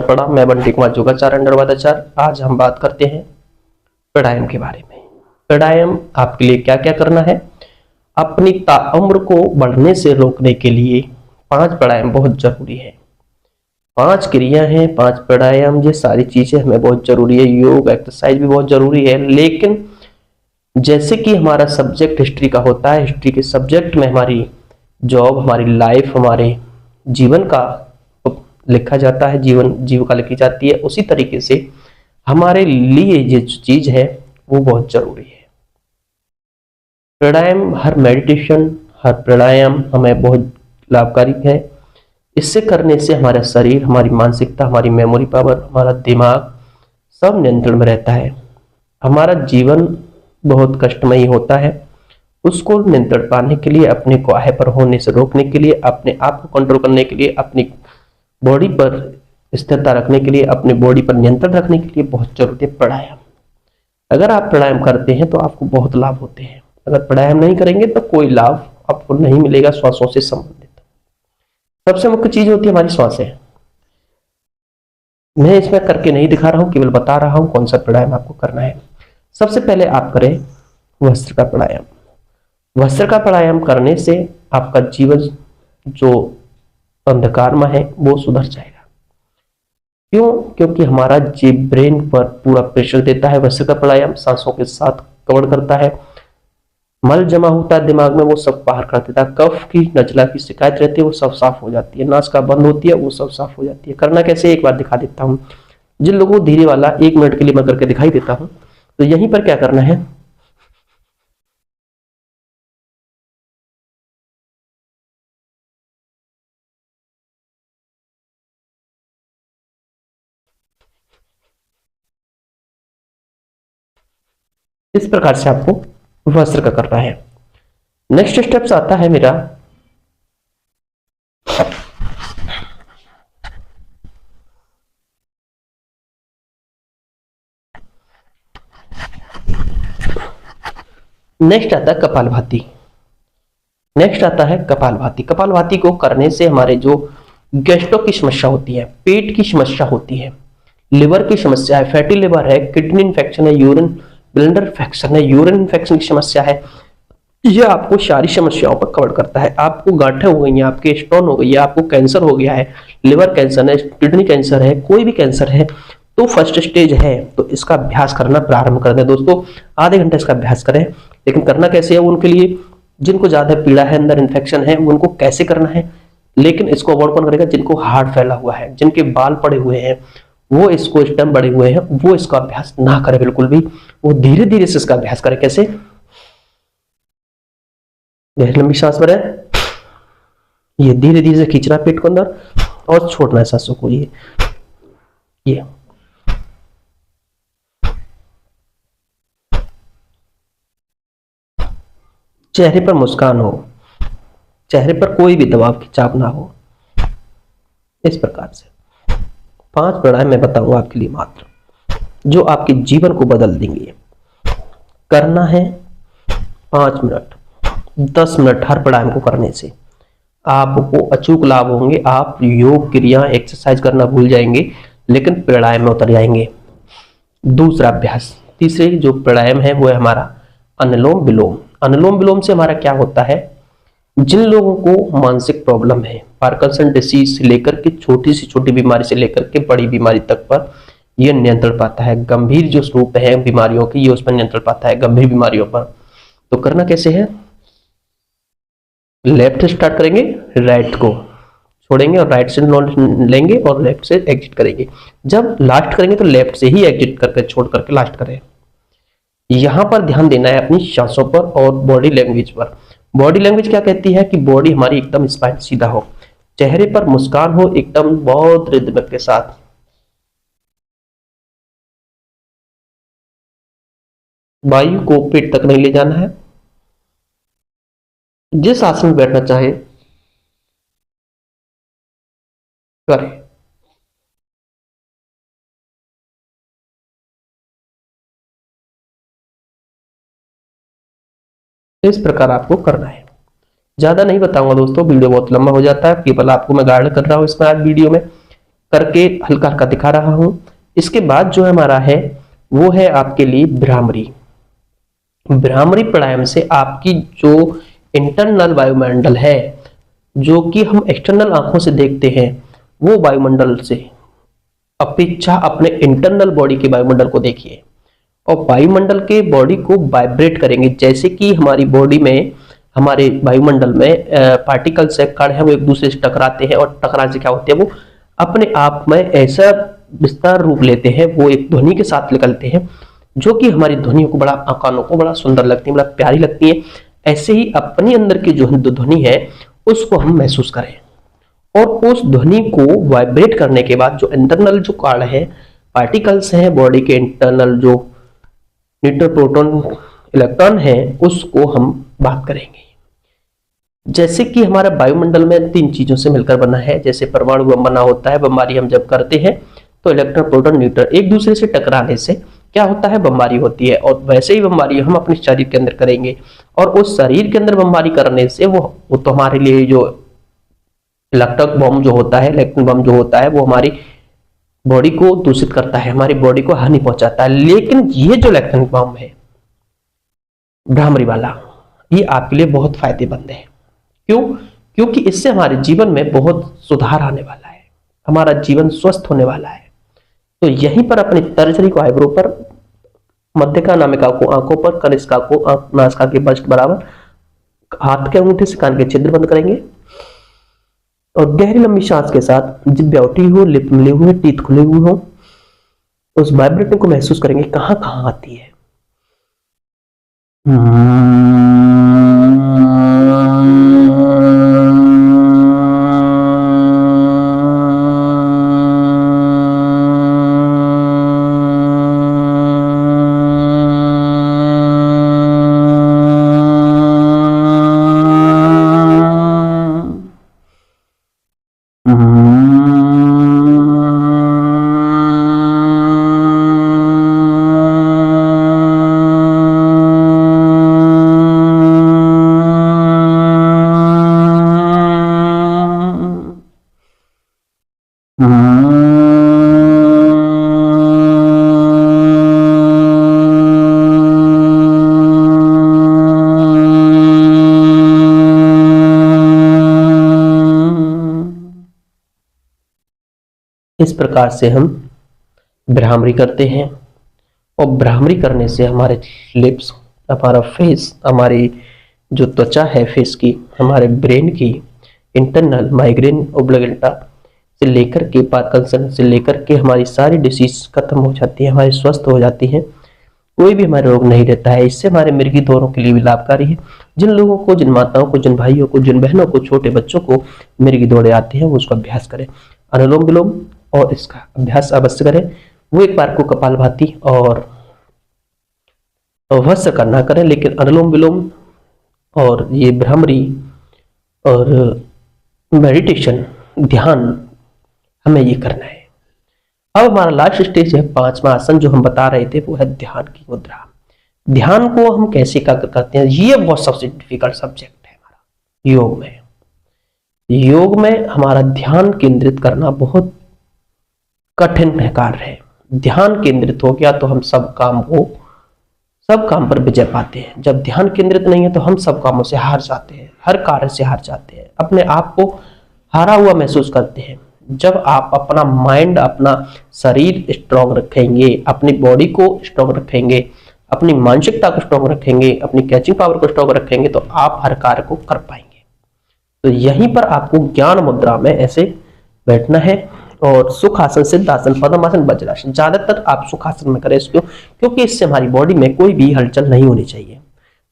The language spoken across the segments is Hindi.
प्रणाम, मैं बंटी कुमार योगाचार्य अंडरवादाचार्य। आज हम बात करते हैं प्राणायाम के बारे में। प्राणायाम आपके लिए क्या क्या करना है। अपनी उम्र को बढ़ने से रोकने के लिए 5 प्राणायाम बहुत जरूरी है। 5 क्रिया हैं, 5 प्राणायाम, ये सारी चीजें हमें बहुत जरूरी है। योग एक्सरसाइज भी बहुत जरूरी है, लेकिन जैसे कि हमारा सब्जेक्ट हिस्ट्री का होता है, हिस्ट्री के सब्जेक्ट में हमारी जॉब, हमारी लाइफ, हमारे जीवन का लिखा जाता है, जीविका लिखी जाती है, उसी तरीके से हमारे लिए ये चीज है वो बहुत जरूरी है। प्राणायाम, हर मेडिटेशन, हर प्राणायाम हमें बहुत लाभकारी है। इससे करने से हमारा शरीर, हमारी मानसिकता, हमारी मेमोरी पावर, हमारा दिमाग सब नियंत्रण में रहता है। हमारा जीवन बहुत कष्टमयी होता है, उसको नियंत्रण पाने के लिए, अपने को आहे पर होने से रोकने के लिए, अपने आप को कंट्रोल करने के लिए, अपनी बॉडी पर स्थिरता रखने के लिए, अपने बॉडी पर नियंत्रण रखने के लिए बहुत जरूरी है प्राणायाम। अगर आप प्राणायाम करते हैं तो आपको बहुत लाभ होते हैं। अगर प्राणायाम नहीं करेंगे तो कोई लाभ आपको नहीं मिलेगा। श्वासों से संबंधित सबसे मुख्य चीज होती है हमारी श्वासें। मैं इसमें करके नहीं दिखा रहा हूं, केवल बता रहा हूं कौन सा प्राणायाम आपको करना है। सबसे पहले आप करें वस्त्र का प्राणायाम। वस्त्र का प्राणायाम करने से आपका जीवन जो अंधकारमय है वो सुधर जाएगा। क्यों? क्योंकि हमारा जीव ब्रेन पर पूरा प्रेशर देता है। वस्त्र का प्राणायाम सांसों के साथ कवर करता है। मल जमा होता है दिमाग में, वो सब बाहर कर देता है। कफ की, नजला की शिकायत रहती है, वो सब साफ हो जाती है। नासिका बंद होती है, वो सब साफ हो जाती है। करना कैसे, एक बार दिखा देता हूँ। जिन लोगों को धीरे वाला 1 मिनट के लिए मैं करके दिखाई देता हूँ, तो यहीं पर क्या करना है, इस प्रकार से आपको वस्त्र का करना है। नेक्स्ट स्टेप्स आता है मेरा नेक्स्ट आता है कपालभाति। नेक्स्ट आता है कपालभाति। कपालभाति को करने से हमारे जो गैस्ट्रो की समस्या होती है, पेट की समस्या होती है, लिवर की समस्या है, फैटी लिवर है, किडनी इन्फेक्शन है, यूरिन ब्लेंडर इन्फेक्शन है, यूरिन इन्फेक्शन की समस्या है, यह आपको सारी समस्याओं पर कवर करता है। आपको गांठें हो गई हैं, आपके स्टोन हो गई है, आपको कैंसर हो गया है, लिवर कैंसर है, किडनी कैंसर है, कोई भी कैंसर है, तो फर्स्ट स्टेज है, तो इसका अभ्यास करना प्रारंभ कर दें दोस्तों। आधे घंटे इसका अभ्यास करें। लेकिन करना कैसे है, उनके लिए जिनको ज्यादा पीड़ा है, अंदर इन्फेक्शन है, उनको कैसे करना है। लेकिन इसको अवॉइड कौन करेगा, जिनको हार्ट फैला हुआ है, जिनके बाल पड़े हुए हैं, वो इसको स्टेम बढ़े हुए हैं, वो इसका अभ्यास ना करे बिल्कुल भी। वो धीरे धीरे से इसका अभ्यास करे। कैसे, लंबी सांस भरे, ये धीरे धीरे से खींचना पेट को अंदर और छोड़ना है सांसों को। ये चेहरे पर मुस्कान हो, चेहरे पर कोई भी दबाव की छाप ना हो। इस प्रकार से 5 प्राणायाम मैं बताऊंगा आपके लिए मात्र, जो आपके जीवन को बदल देंगे। करना है 5 मिनट, 10 मिनट हर प्राणायाम को करने से आपको अचूक लाभ होंगे। आप योग क्रिया एक्सरसाइज करना भूल जाएंगे, लेकिन प्राणायाम में उतर जाएंगे। दूसरा अभ्यास, तीसरे जो प्राणायाम है वो है हमारा अनुलोम विलोम। अनुलोम विलोम से हमारा क्या होता है, जिन लोगों को मानसिक प्रॉब्लम है, पार्किंसन डिसीज से लेकर के छोटी से छोटी बीमारी से लेकर के बड़ी बीमारी तक पर यह नियंत्रण पाता है। गंभीर जो स्वरूप है बीमारियों की, ये उस पर नियंत्रण पाता है, गंभीर बीमारियों पर। तो करना कैसे है, लेफ्ट से स्टार्ट करेंगे, राइट को छोड़ेंगे और राइट से लेंगे और लेफ्ट से एग्जिट करेंगे। जब लास्ट करेंगे तो लेफ्ट से ही एग्जिट करके छोड़ करके लास्ट करें। यहां पर ध्यान देना है अपनी सांसों पर और बॉडी लैंग्वेज पर। बॉडी लैंग्वेज क्या कहती है कि बॉडी हमारी एकदम स्पाइन सीधा हो, चेहरे पर मुस्कान हो एकदम बहुत रिदम के साथ। वायु को पेट तक नहीं ले जाना है। जिस आसन में बैठना चाहे करें। इस प्रकार आपको करना है। ज्यादा नहीं बताऊंगा दोस्तों, वीडियो बहुत लंबा हो जाता है, केवल आपको मैं गाइड कर रहा हूं इसमें आज वीडियो में। करके हल्का हल्का दिखा रहा हूं। इसके बाद जो हमारा है वो है आपके लिए भ्रामरी। भ्रामरी प्राणायाम से आपकी जो इंटरनल वायुमंडल है, जो कि हम एक्सटर्नल आंखों से देखते हैं, वो वायुमंडल से अपेक्षा अपने इंटरनल बॉडी के वायुमंडल को देखिए और वायुमंडल के बॉडी को वाइब्रेट करेंगे। जैसे कि हमारी बॉडी में, हमारे वायुमंडल में पार्टिकल्स है, कण है, वो एक दूसरे से टकराते हैं और टकराने से क्या होते हैं, वो अपने आप में ऐसा विस्तार रूप लेते हैं, वो एक ध्वनि के साथ निकलते हैं, जो कि हमारी ध्वनियों को बड़ा, कानों को बड़ा सुंदर लगती है, बड़ा प्यारी लगती है। ऐसे ही अपनी अंदर की जो ध्वनि है उसको हम महसूस करें और उस ध्वनि को वाइब्रेट करने के बाद जो इंटरनल जो कण है, पार्टिकल्स हैं बॉडी के इंटरनल, जो न्यूट्रॉन, प्रोटॉन, इलेक्ट्रॉन है, उसको हम बात करेंगे। जैसे कि हमारा वायुमंडल में 3 चीजों से मिलकर बना है। जैसे परमाणु बम बना होता है, बमबारी हम जब करते हैं तो इलेक्ट्रॉन, प्रोटॉन, न्यूट्रॉन एक दूसरे से टकराने से क्या होता है, बमबारी होती है। और वैसे ही बमबारी हम अपने शरीर के अंदर करेंगे और उस शरीर के अंदर बमबारी करने से वो तो हमारे लिए जो इलेक्ट्रिक बम जो होता है, इलेक्ट्रॉन बम जो होता है, वो हमारी बॉडी को दूषित करता है, हमारी बॉडी को हानि पहुंचाता है। लेकिन ये जो इलेक्ट्रॉन बम है भ्रामरी वाला, ये आपके लिए बहुत फायदेमंद है। क्यों? क्योंकि इससे हमारे जीवन में बहुत सुधार आने वाला है, हमारा जीवन स्वस्थ होने वाला है। तो यहीं पर अपनी तर्जनी को आईब्रो पर, मध्यका नामिका को आंखों पर, कनिष्का को नासिका के बस्ट बराबर, हाथ के अंगूठे से कान के छिद्र बंद करेंगे और गहरी लंबी सांस के साथ जिब्बे उठी हो, लिप मिले हुए, टीथ खुले हुए हो, उस वाइब्रेटिंग को महसूस करेंगे कहां कहां आती है। इस प्रकार से हम भ्रामरी करते हैं और भ्रामरी करने से हमारे लिप्स, हमारा फेस, हमारी जो त्वचा है फेस की, हमारे ब्रेन की इंटरनल माइग्रेन, ओब्लिगेटा से लेकर के पार्किंसन से लेकर के हमारी सारी डिसीज खत्म हो जाती है, हमारी स्वस्थ हो जाती है, कोई भी हमारे रोग नहीं रहता है। इससे हमारे मिर्गी दौरों के लिए भी लाभकारी है। जिन लोगों को, जिन माताओं को, जिन भाइयों को, जिन बहनों को, छोटे बच्चों को मिर्गी दौड़े आते हैं, वो उसका अभ्यास करें, अनुलोम विलोम, और इसका अभ्यास अवश्य करें। वो एक बार को कपालभाति और वस्त्र करना करें, लेकिन अनुलोम विलोम और ये भ्रामरी और मेडिटेशन, ध्यान, हमें ये करना है। अब हमारा लास्ट स्टेज है 5वां आसन, जो हम बता रहे थे, वो है ध्यान की मुद्रा। ध्यान को हम कैसे एकाग्र करते हैं, ये बहुत सबसे डिफिकल्ट सब्जेक्ट है हमारा योग में। योग में हमारा ध्यान केंद्रित करना बहुत कठिन कार्य है। ध्यान केंद्रित हो गया तो हम सब काम पर विजय पाते हैं। जब ध्यान केंद्रित नहीं है तो हम सब कामों से हार जाते हैं, हर कार्य से हार जाते हैं, अपने आप को हारा हुआ महसूस करते हैं। जब आप अपना माइंड, अपना शरीर स्ट्रांग रखेंगे, अपनी बॉडी को स्ट्रांग रखेंगे, अपनी मानसिकता को स्ट्रांग रखेंगे, अपनी कैचिंग पावर को स्ट्रांग रखेंगे, तो आप हर कार्य को कर पाएंगे। तो यहीं पर आपको ज्ञान मुद्रा में ऐसे बैठना है और सुखासन, सिद्धासन, पद्मासन, वज्रासन, ज्यादातर आप सुखासन में करें इसको, क्योंकि इससे हमारी बॉडी में कोई भी हलचल नहीं होनी चाहिए।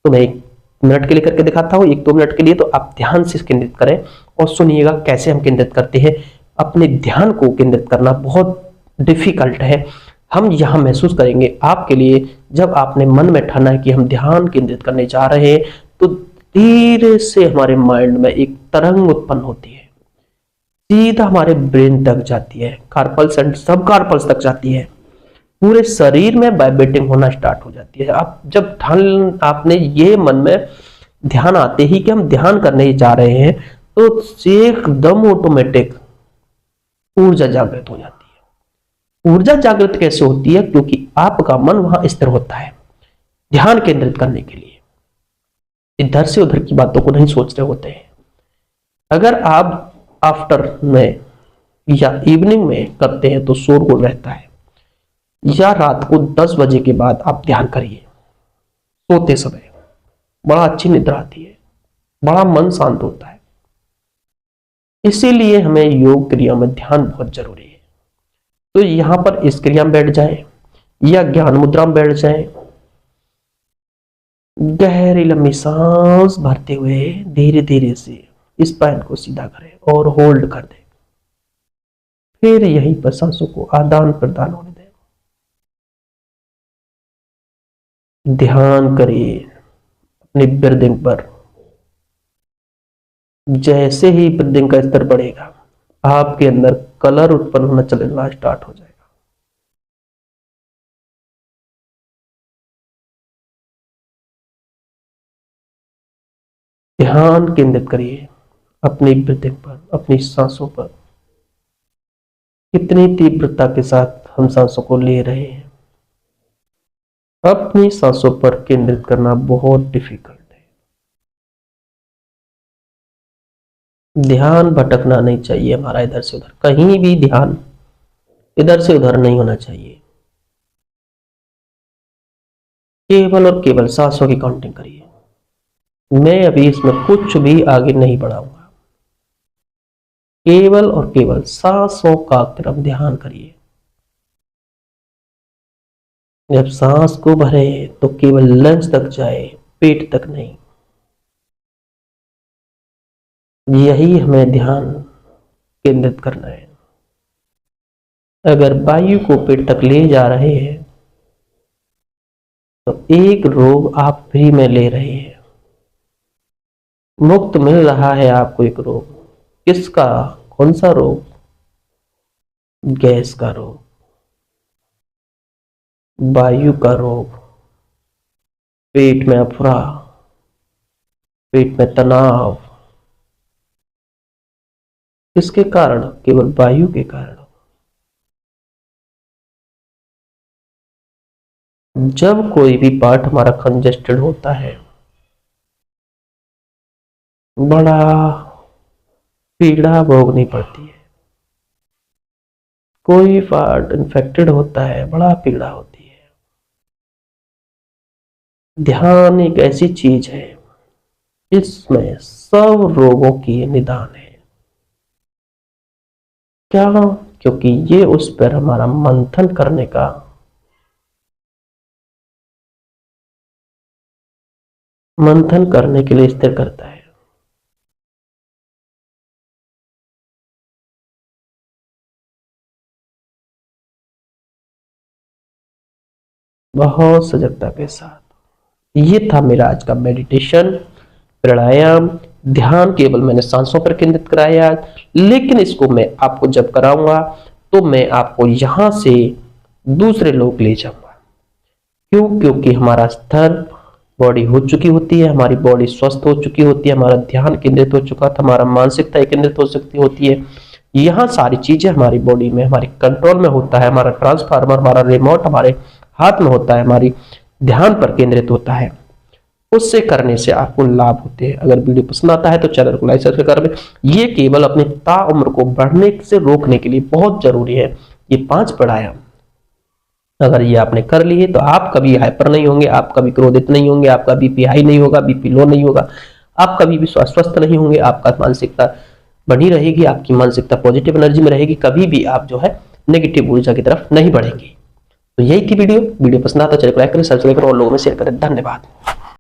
तो मैं 1 मिनट के लिए करके दिखाता हूँ, 1-2 मिनट के लिए। तो आप ध्यान से केंद्रित करें और सुनिएगा कैसे हम केंद्रित करते हैं। अपने ध्यान को केंद्रित करना बहुत डिफिकल्ट है। हम यहाँ महसूस करेंगे आपके लिए, जब आपने मन में ठाना है कि हम ध्यान केंद्रित करने जा रहे हैं, तो धीरे से हमारे माइंड में एक तरंग उत्पन्न होती है, सीधा हमारे ब्रेन तक जाती है, कार्पल्स एंड सब कार्पल्स तक जाती है, पूरे शरीर में वाइब्रेटिंग होना स्टार्ट हो जाती है। आप जब ठान, आपने ये मन में ध्यान आते ही कि हम ध्यान करने जा रहे हैं, तो एकदम ऑटोमेटिक ऊर्जा जागृत हो जाती है। ऊर्जा जागृत कैसे होती है? क्योंकि आपका मन वहां स्थिर होता है ध्यान केंद्रित करने के लिए, इधर से उधर की बातों को नहीं सोच रहे होते हैं। अगर आप आफ्टर में या इवनिंग में करते हैं तो शोरगुल रहता है, या रात को 10 बजे के बाद आप ध्यान करिए सोते समय, बड़ा अच्छी निद्रा आती है, बड़ा मन शांत होता है। इसीलिए हमें योग क्रिया में ध्यान बहुत जरूरी है। तो यहां पर इस क्रिया में बैठ जाए या ज्ञान मुद्रा में बैठ जाए, गहरी लंबी सांस भरते हुए धीरे धीरे से स्पाइन को सीधा करें और होल्ड कर दें। फिर यहीं पर सांसों को आदान प्रदान होने दें। ध्यान करिए अपनी ब्रीदिंग पर। जैसे ही ब्रीदिंग का स्तर बढ़ेगा, आपके अंदर कलर उत्पन्न होना चलना स्टार्ट हो जाएगा। ध्यान केंद्रित करिए अपनी ब्रीदिंग पर, अपनी सांसों पर। कितनी तीव्रता के साथ हम सांसों को ले रहे हैं, अपनी सांसों पर केंद्रित करना बहुत डिफिकल्ट है। ध्यान भटकना नहीं चाहिए हमारा इधर से उधर, कहीं भी ध्यान इधर से उधर नहीं होना चाहिए। केवल और केवल सांसों की काउंटिंग करिए। मैं अभी इसमें कुछ भी आगे नहीं बढ़ाऊंगा, केवल और केवल सांसों का तरफ ध्यान करिए। जब सांस को भरे तो केवल लंग्स तक जाए, पेट तक नहीं। यही हमें ध्यान केंद्रित करना है। अगर वायु को पेट तक ले जा रहे हैं तो एक रोग आप फ्री में ले रहे हैं, मुफ्त मिल रहा है आपको एक रोग। किसका? कौन सा रोग? गैस का रोग, वायु का रोग, पेट में अफरा, पेट में तनाव। किसके कारण? केवल वायु के कारण। जब कोई भी पार्ट हमारा कंजेस्टेड होता है, बड़ा पीड़ा भोगनी पड़ती है। कोई पार्ट इन्फेक्टेड होता है, बड़ा पीड़ा होती है। ध्यान एक ऐसी चीज है जिसमें सब रोगों की निदान है। क्या? क्योंकि ये उस पर हमारा मंथन करने का के लिए स्थिर करता है। बहुत सजगता के साथ। ये था मेरा आज का मेडिटेशन, प्राणायाम, ध्यान। केवल मैंने सांसों पर केंद्रित कराया, लेकिन इसको मैं आपको जब कराऊंगा तो मैं आपको यहां से दूसरे लोग ले जाऊंगा। क्यों? क्योंकि हमारा स्तर बॉडी हो चुकी होती है, हमारी बॉडी स्वस्थ हो चुकी होती है, हमारा ध्यान केंद्रित हो चुका था, हमारा मानसिकता केंद्रित हो सकती होती है। यहाँ सारी चीजें हमारी बॉडी में, हमारी कंट्रोल में होता है। हमारा ट्रांसफार्मर, हमारा रिमोट हमारे हाथ में होता है, हमारी ध्यान पर केंद्रित होता है। उससे करने से आपको लाभ होते हैं। अगर वीडियो पसंद आता है तो चैनल को लाइक सब्सक्राइब करें। ये केवल अपनी ताउम्र को बढ़ने से रोकने के लिए बहुत जरूरी है। ये 5 प्राणायाम अगर ये आपने कर लिए तो आप कभी हाइपर नहीं होंगे, आप कभी क्रोधित नहीं होंगे, आपका बीपी हाई नहीं होगा, बीपी लो नहीं होगा, आप कभी भी स्वस्थ नहीं होंगे, आपका मानसिकता बनी रहेगी, आपकी मानसिकता पॉजिटिव एनर्जी में रहेगी, कभी भी आप जो है नेगेटिव ऊर्जा की तरफ नहीं बढ़ेंगे। तो यही थी वीडियो पसंद आता चैनल को लाइक करें, सब्सक्राइब करें और लोगों में शेयर करें। धन्यवाद।